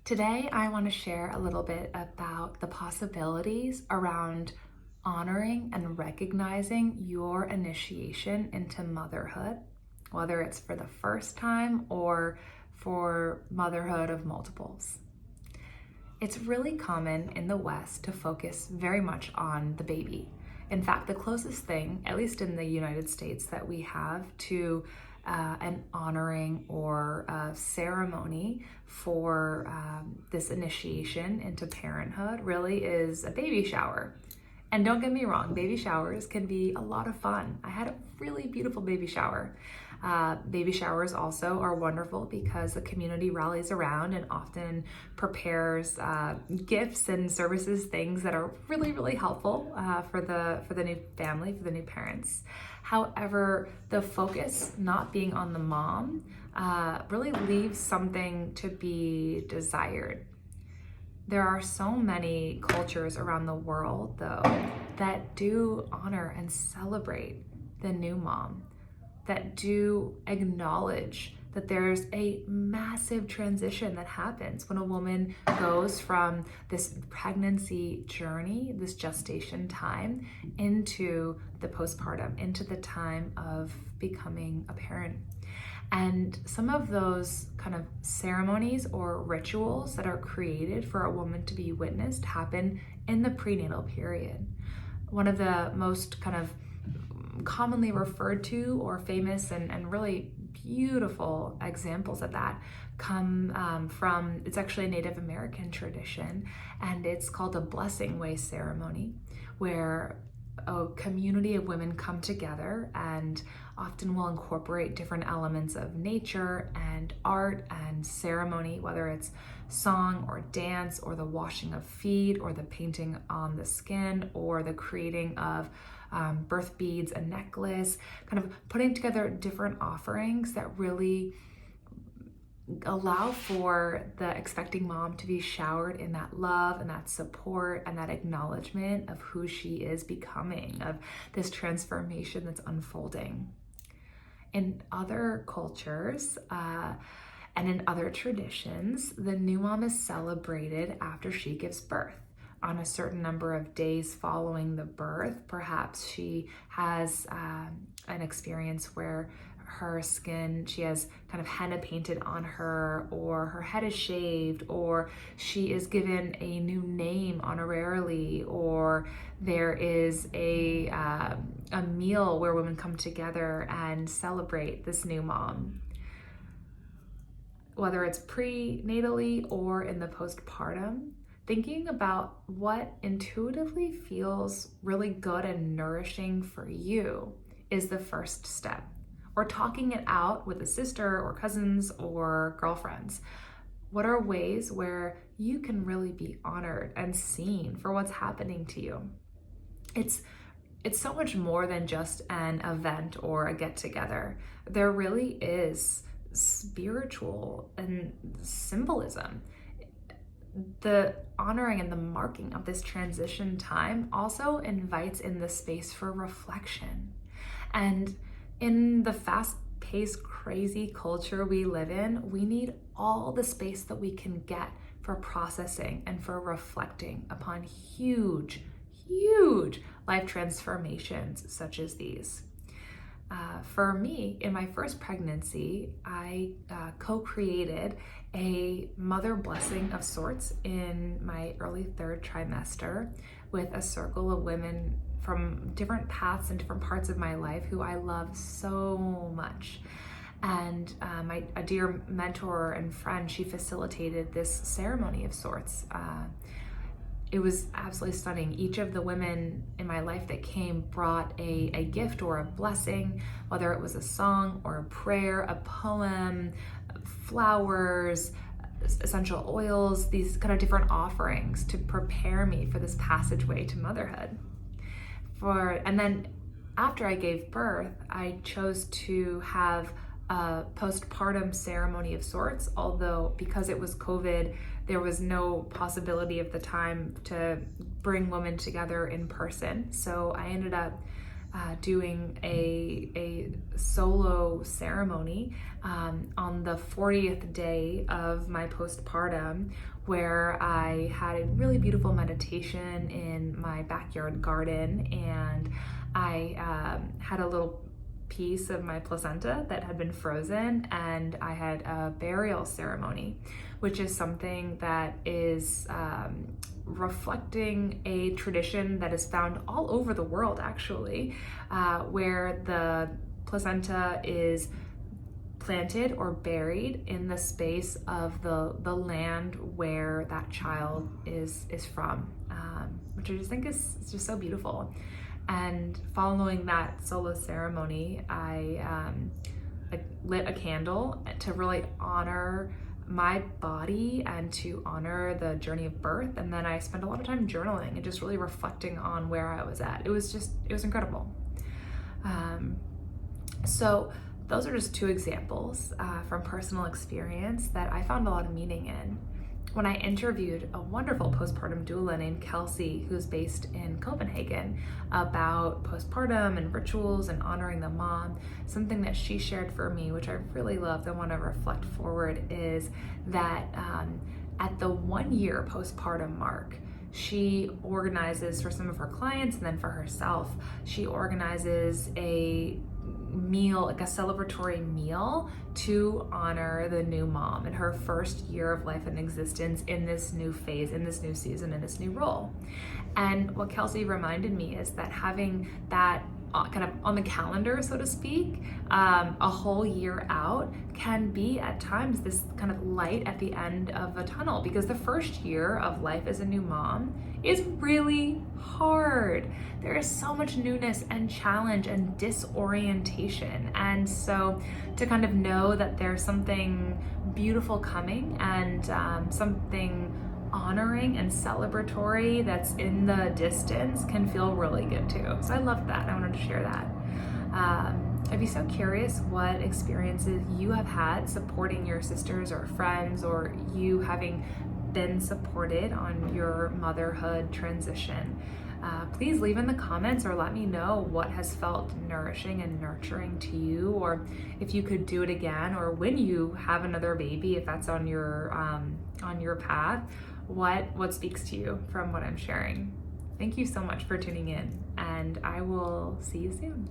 Today, I want to share a little bit about the possibilities around honoring and recognizing your initiation into motherhood, whether it's for the first time or for motherhood of multiples. It's really common in the West to focus very much on the baby. In fact, the closest thing, at least in the United States, that we have to an honoring or a ceremony for this initiation into parenthood really is a baby shower. And don't get me wrong, baby showers can be a lot of fun. I had a really beautiful baby shower. Baby showers also are wonderful because the community rallies around and often prepares gifts and services, things that are really, really helpful for the new family, for the new parents. However, the focus not being on the mom really leaves something to be desired. There are so many cultures around the world, though, that do honor and celebrate the new mom, that do acknowledge that there's a massive transition that happens when a woman goes from this pregnancy journey, this gestation time, into the postpartum, into the time of becoming a parent. And some of those kind of ceremonies or rituals that are created for a woman to be witnessed happen in the prenatal period. One of the most kind of commonly referred to or famous and really beautiful examples of that come from, it's actually a Native American tradition, and it's called a blessing way ceremony, where a community of women come together and often will incorporate different elements of nature and art and ceremony, whether it's song or dance or the washing of feet or the painting on the skin or the creating of birth beads, a necklace, kind of putting together different offerings that really allow for the expecting mom to be showered in that love and that support and that acknowledgement of who she is becoming, of this transformation that's unfolding. In other cultures and in other traditions, the new mom is celebrated after she gives birth. On a certain number of days following the birth, perhaps she has an experience where her skin, she has kind of henna painted on her, or her head is shaved, or she is given a new name honorarily, or there is a meal where women come together and celebrate this new mom. Whether it's prenatally or in the postpartum, thinking about what intuitively feels really good and nourishing for you is the first step. Or talking it out with a sister or cousins or girlfriends. What are ways where you can really be honored and seen for what's happening to you? It's so much more than just an event or a get-together. There really is spiritual and symbolism. The honoring and the marking of this transition time also invites in the space for reflection. And in the fast-paced, crazy culture we live in, we need all the space that we can get for processing and for reflecting upon huge, huge life transformations such as these. For me, in my first pregnancy, I co-created a mother blessing of sorts in my early third trimester with a circle of women from different paths and different parts of my life who I love so much. And a dear mentor and friend, she facilitated this ceremony of sorts. It was absolutely stunning. Each of the women in my life that came brought a gift or a blessing, whether it was a song or a prayer, a poem, flowers, essential oils, these kind of different offerings to prepare me for this passageway to motherhood. And then after I gave birth, I chose to have a postpartum ceremony of sorts, although because it was COVID, there was no possibility at the time to bring women together in person. So I ended up doing a solo ceremony on the 40th day of my postpartum, where I had a really beautiful meditation in my backyard garden, and I had a little piece of my placenta that had been frozen, and I had a burial ceremony, which is something that is reflecting a tradition that is found all over the world, actually, where the placenta is planted or buried in the space of the land where that child is from, which I just think is just so beautiful. And following that solo ceremony, I lit a candle to really honor my body and to honor the journey of birth. And then I spent a lot of time journaling and just really reflecting on where I was at. It was incredible. So those are just two examples from personal experience that I found a lot of meaning in. When I interviewed a wonderful postpartum doula named Kelsey, who's based in Copenhagen, about postpartum and rituals and honoring the mom, something that she shared for me, which I really loved and want to reflect forward, is that at the 1 year postpartum mark, she organizes for some of her clients and then for herself, she organizes a meal, like a celebratory meal, to honor the new mom in her first year of life and existence in this new phase, in this new season, in this new role. And what Kelsey reminded me is that having that kind of on the calendar, so to speak, a whole year out can be at times this kind of light at the end of a tunnel, because the first year of life as a new mom is really hard. There is so much newness and challenge and disorientation. And so to kind of know that there's something beautiful coming and something honoring and celebratory that's in the distance can feel really good too. So I loved that. I wanted to share that. I'd be so curious what experiences you have had supporting your sisters or friends, or you having been supported on your motherhood transition. Please leave in the comments or let me know what has felt nourishing and nurturing to you, or if you could do it again, or when you have another baby, if that's on your path, what speaks to you from what I'm sharing. Thank you so much for tuning in, and I will see you soon.